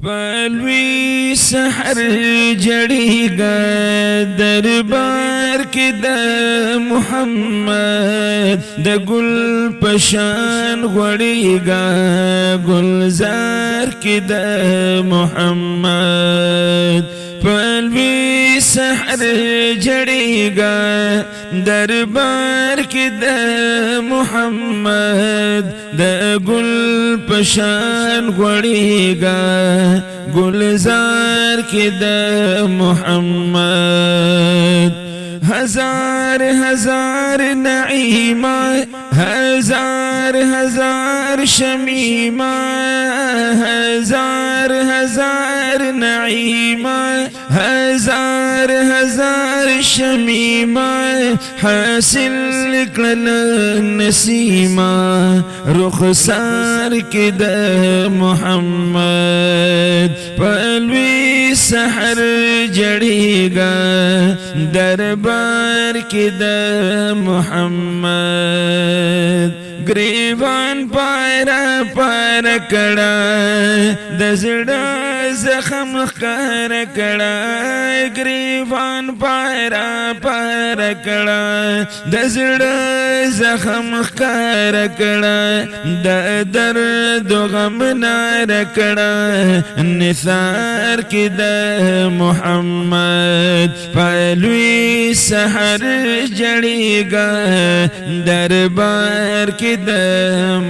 पलवी सहर जड़ीगा दरबार के द मुहम्मद द गुल पशान गड़ीगा गुलजार के द मुहम्मद पलवी सहर जड़ीगा दरबार के द मुहम्मद द गुल पशान गड़ीगा गुलजार के द मुहम्मद हजार हजार नईमा हजार हजार शमीमा हजार हजार नईमा हजार हजार शमीमा हासिल कल नसीमा रुखसार के द मुहम्मद पलवी सहर जड़ीगा दरबार के द मुहम्मद ग्रीवान पारा पार कड़ा दजड़ा जख्म कर कड़ा ग्रीवान पारा पार कड़ा दजड़ा जख्म कर कड़ा दर्द गम नार कड़ा निसार के द मुहम्मद पलवी सहर जड़ीगा दरबार के द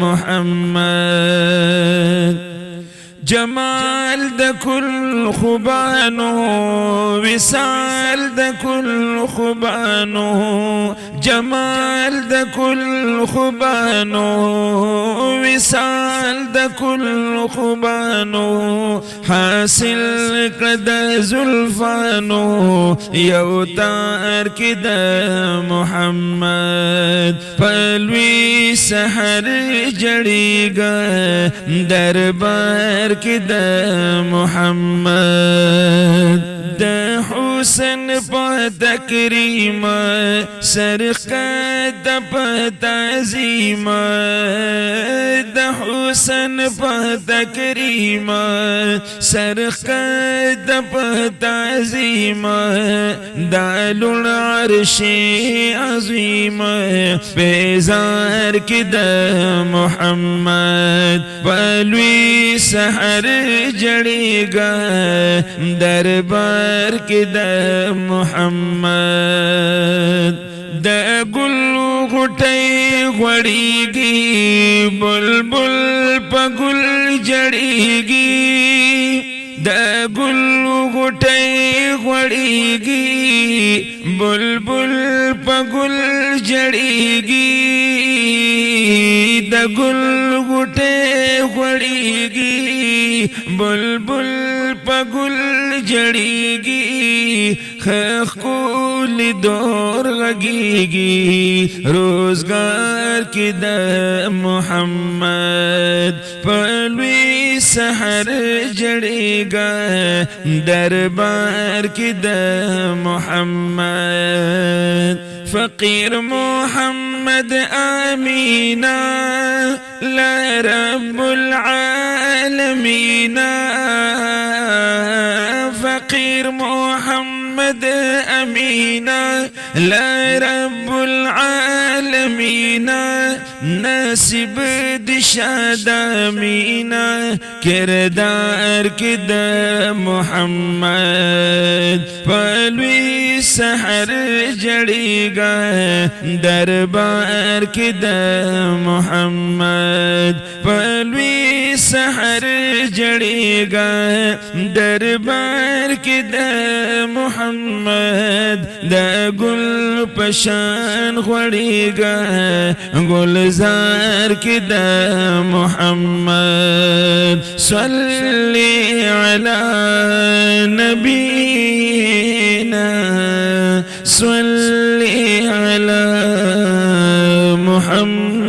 मुहम्मद जमाल द कुल खुबानो विसाल द कुल खुबानो जमाल द कुल खुबानो विसाल द कुल खुबानो हासिल कद जुल्फानो यौतार के द मुहम्मद पलवी सहर जड़ीगा दरबार के द मुहम्मद द हुसन प तकरीम सरक़त प तज़ीम द हुसन प तकरीम सरक़त प तज़ीम दालुल अर्श अज़ीम बेज़ार के द मुहम्मद पलवी सहर जड़ीगा दरबार के द मुहम्मद द गुल घुटई घड़ीगी बुलबुल पगुल जड़ीगी द गुल घुटई घड़ीगी बुलबुल पगुल जड़ीगी द गुल घुटे घड़ीगी बुलबुल पगुल जड़ीगी खूल दौर लगेगी रोजगार के द मुहम्मद पलवी सहर जड़ेगा दरबार के द मुहम्मद फ़कीर मोहम्मद आमीना ला रब्बुल आलमीना फ़कीर मोहम्मद अमीना ला रब्बुल आलमीना नसीब दिशादामीना किरदार के द मुहम्मद पलवी सहर जड़ेगा दरबार के द मुहम्मद पलवी सहर जड़ेगा दरबार के द मुहम्मद द गुल पशान घड़ेगा गुलजार के द मुहम्मद सल्ली अला नबीना सल्ली अला मुहम्मद।